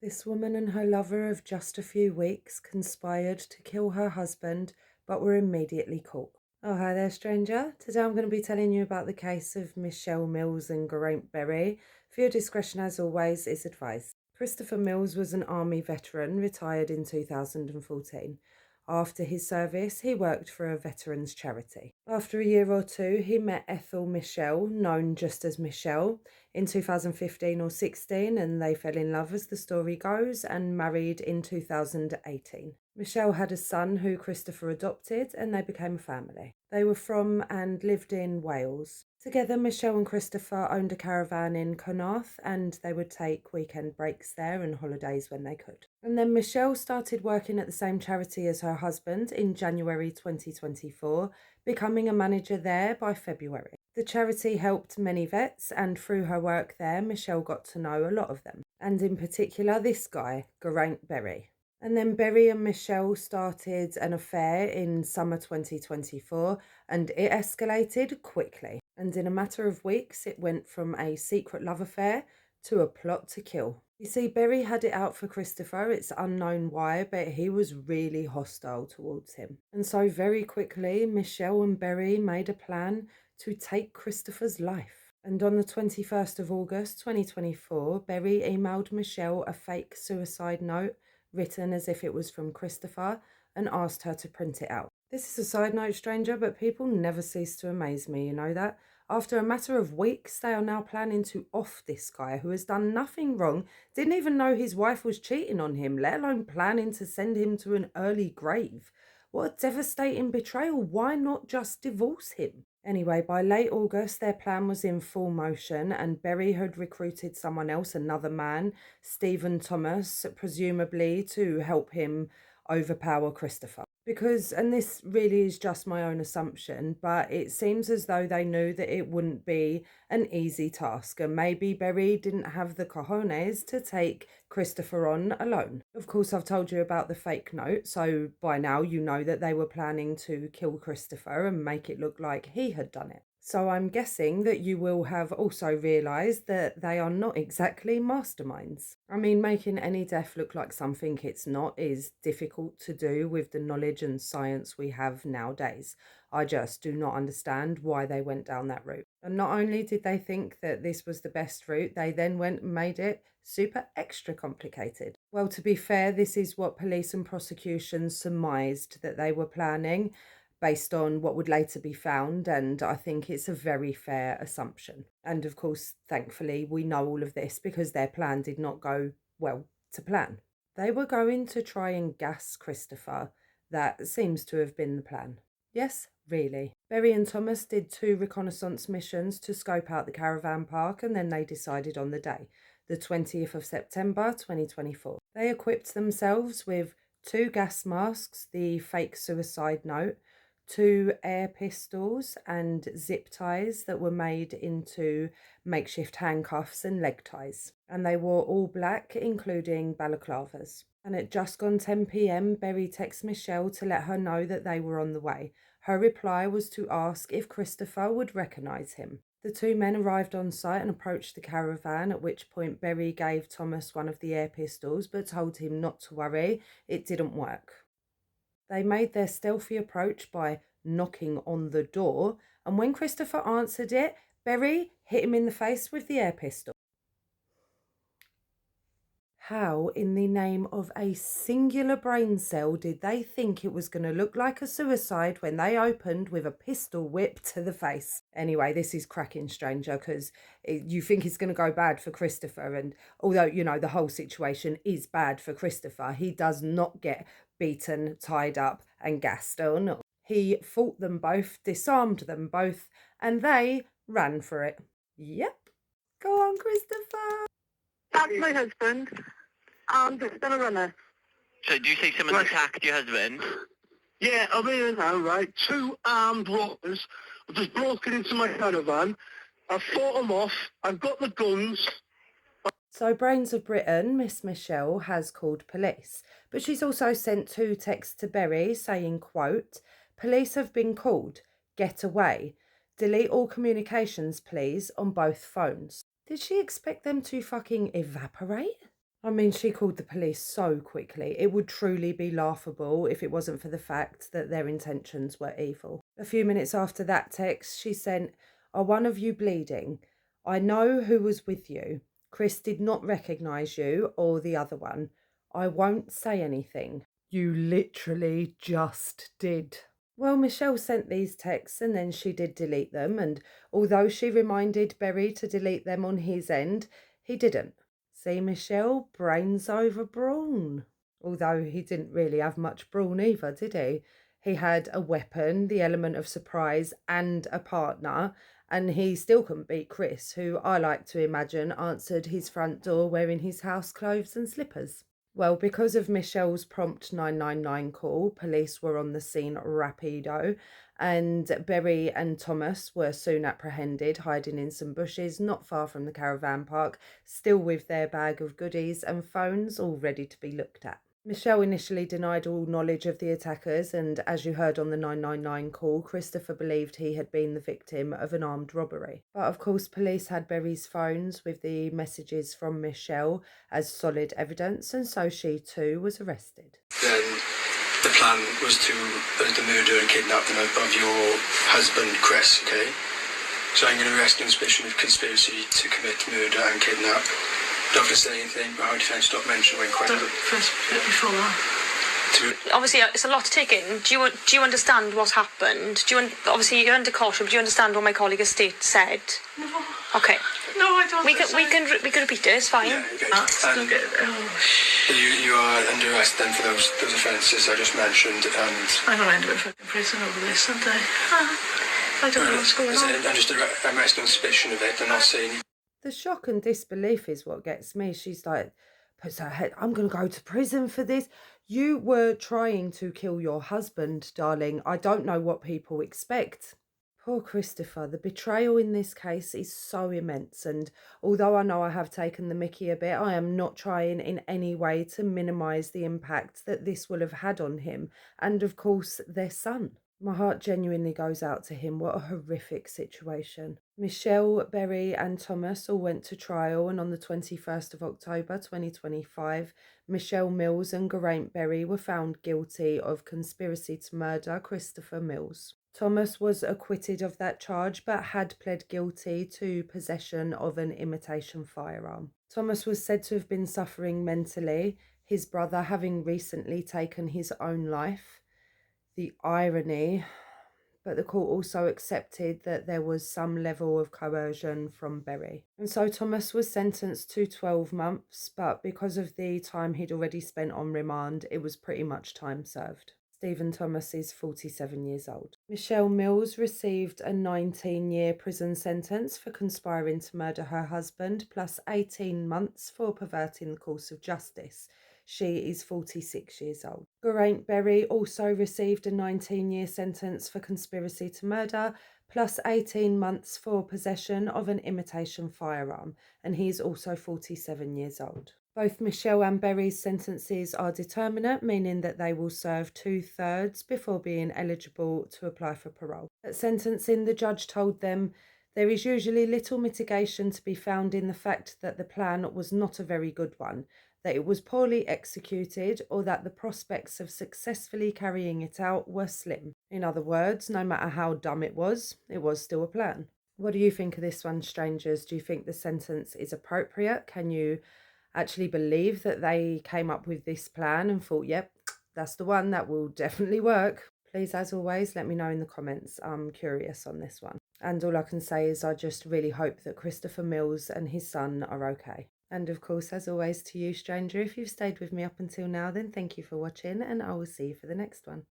This woman and her lover of just a few weeks conspired to kill her husband, but were immediately caught. Oh, hi there, stranger. Today I'm going to be telling you about the case of Michelle Mills and Geraint Berry. For your discretion, as always, is advised. Christopher Mills was an army veteran, retired in 2014. After his service, he worked for a veterans charity. After a year or two, he met Ethel Michelle, known just as Michelle, in 2015 or 16, and they fell in love as the story goes and married in 2018. Michelle had a son who Christopher adopted, and they became a family. They were from and lived in Wales. Together, Michelle and Christopher owned a caravan in Connaught, and they would take weekend breaks there and holidays when they could. And then Michelle started working at the same charity as her husband in January 2024, becoming a manager there by February. The charity helped many vets, and through her work there, Michelle got to know a lot of them, and in particular this guy, Geraint Berry. And then Berry and Michelle started an affair in summer 2024, and it escalated quickly. And in a matter of weeks, it went from a secret love affair to a plot to kill. You see, Berry had it out for Christopher. It's unknown why, but he was really hostile towards him. And so very quickly, Michelle and Berry made a plan to take Christopher's life. And on the 21st of August 2024, Berry emailed Michelle a fake suicide note written as if it was from Christopher and asked her to print it out. This is a side note, stranger, but people never cease to amaze me, you know that? After a matter of weeks, they are now planning to off this guy who has done nothing wrong, didn't even know his wife was cheating on him, let alone planning to send him to an early grave. What a devastating betrayal. Why not just divorce him? Anyway, by late August, their plan was in full motion, and Berry had recruited someone else, another man, Stephen Thomas, presumably to help him overpower Christopher. Because, and this really is just my own assumption, but it seems as though they knew that it wouldn't be an easy task, and maybe Berry didn't have the cojones to take Christopher on alone. Of course, I've told you about the fake note, so by now you know that they were planning to kill Christopher and make it look like he had done it. So I'm guessing that you will have also realised that they are not exactly masterminds. I mean, making any death look like something it's not is difficult to do with the knowledge and science we have nowadays. I just do not understand why they went down that route. And not only did they think that this was the best route, they then went and made it super extra complicated. Well, to be fair, this is what police and prosecution surmised that they were planning, based on what would later be found, and I think it's a very fair assumption. And of course, thankfully, we know all of this because their plan did not go well to plan. They were going to try and gas Christopher. That seems to have been the plan. Yes, really. Berry and Thomas did 2 reconnaissance missions to scope out the caravan park, and then they decided on the day, the 20th of September 2024. They equipped themselves with 2 gas masks, the fake suicide note, 2 air pistols, and zip ties that were made into makeshift handcuffs and leg ties. And they wore all black, including balaclavas. And at just gone 10 p.m, Berry texts Michelle to let her know that they were on the way. Her reply was to ask if Christopher would recognise him. The 2 men arrived on site and approached the caravan, at which point Berry gave Thomas one of the air pistols but told him not to worry, it didn't work. They made their stealthy approach by knocking on the door, and when Christopher answered it, Berry hit him in the face with the air pistol. How in the name of a singular brain cell did they think it was going to look like a suicide when they opened with a pistol whip to the face? Anyway, this is cracking, stranger, because you think it's going to go bad for Christopher, and although, you know, the whole situation is bad for Christopher, he does not get beaten, tied up and gassed. Oh no. He fought them both, disarmed them both, and they ran for it. Yep. Go on, Christopher. That's my husband, and it's been a runner. So do you say someone's attacked your husband? Yeah, I'm here now, right? 2 armed robbers have just broken into my caravan. I've fought them off. I've got the guns. So Brains of Britain, Miss Michelle, has called police, but she's also sent 2 texts to Berry saying, quote, "Police have been called. Get away. Delete all communications, please, on both phones." Did she expect them to fucking evaporate? I mean, she called the police so quickly. It would truly be laughable if it wasn't for the fact that their intentions were evil. A few minutes after that text, she sent, "Are one of you bleeding? I know who was with you. Chris did not recognise you or the other one. I won't say anything." You literally just did. Well, Michelle sent these texts and then she did delete them. And although she reminded Berry to delete them on his end, he didn't. See, Michelle, brains over brawn. Although he didn't really have much brawn either, did he? He had a weapon, the element of surprise, and a partner, and he still couldn't beat Chris, who I like to imagine answered his front door wearing his house clothes and slippers. Well, because of Michelle's prompt 999 call, police were on the scene rapido, and Berry and Thomas were soon apprehended, hiding in some bushes not far from the caravan park, still with their bag of goodies and phones all ready to be looked at. Michelle initially denied all knowledge of the attackers, and as you heard on the 999 call, Christopher believed he had been the victim of an armed robbery. But of course, police had Berry's phones with the messages from Michelle as solid evidence, and so she too was arrested. Then the plan was to the murder and kidnapping of your husband, Chris, okay? So I'm going to arrest you on suspicion of conspiracy to commit murder and kidnap. Not going to say anything, but our defence not mention when questioned. First bit before that. Obviously, it's a lot to take in. Do you understand what happened? Obviously, you're under caution, but do you understand what my colleague has said? No. Okay. No, I don't. We can repeat it. It's fine. Yeah, okay. You are under arrest then for those offences I just mentioned, and I'm going to end up in fucking prison over this, aren't I? I don't know what's going on. I'm just arrested on suspicion of it, and I'll say. The shock and disbelief is what gets me. She's like, puts her head, I'm going to go to prison for this. You were trying to kill your husband, darling. I don't know what people expect. Poor Christopher. The betrayal in this case is so immense. And although I know I have taken the mickey a bit, I am not trying in any way to minimise the impact that this will have had on him. And of course, their son. My heart genuinely goes out to him. What a horrific situation. Michelle, Berry and Thomas all went to trial, and on the 21st of October 2025, Michelle Mills and Geraint Berry were found guilty of conspiracy to murder Christopher Mills. Thomas was acquitted of that charge but had pled guilty to possession of an imitation firearm. Thomas was said to have been suffering mentally, his brother having recently taken his own life. The irony, but the court also accepted that there was some level of coercion from Berry. And so Thomas was sentenced to 12 months, but because of the time he'd already spent on remand, it was pretty much time served. Stephen Thomas is 47 years old. Michelle Mills received a 19-year prison sentence for conspiring to murder her husband, plus 18 months for perverting the course of justice. She is 46 years old. Geraint Berry also received a 19-year sentence for conspiracy to murder, plus 18 months for possession of an imitation firearm, and he is also 47 years old. Both Michelle and Berry's sentences are determinate, meaning that they will serve 2/3 before being eligible to apply for parole. At sentencing, the judge told them there is usually little mitigation to be found in the fact that the plan was not a very good one, that it was poorly executed, or that the prospects of successfully carrying it out were slim. In other words, no matter how dumb it was still a plan. What do you think of this one, strangers? Do you think the sentence is appropriate? Can you actually believe that they came up with this plan and thought, yep, that's the one, that will definitely work? Please, as always, let me know in the comments. I'm curious on this one. And all I can say is I just really hope that Christopher Mills and his son are okay. And of course, as always, to you, stranger, if you've stayed with me up until now, then thank you for watching, and I will see you for the next one.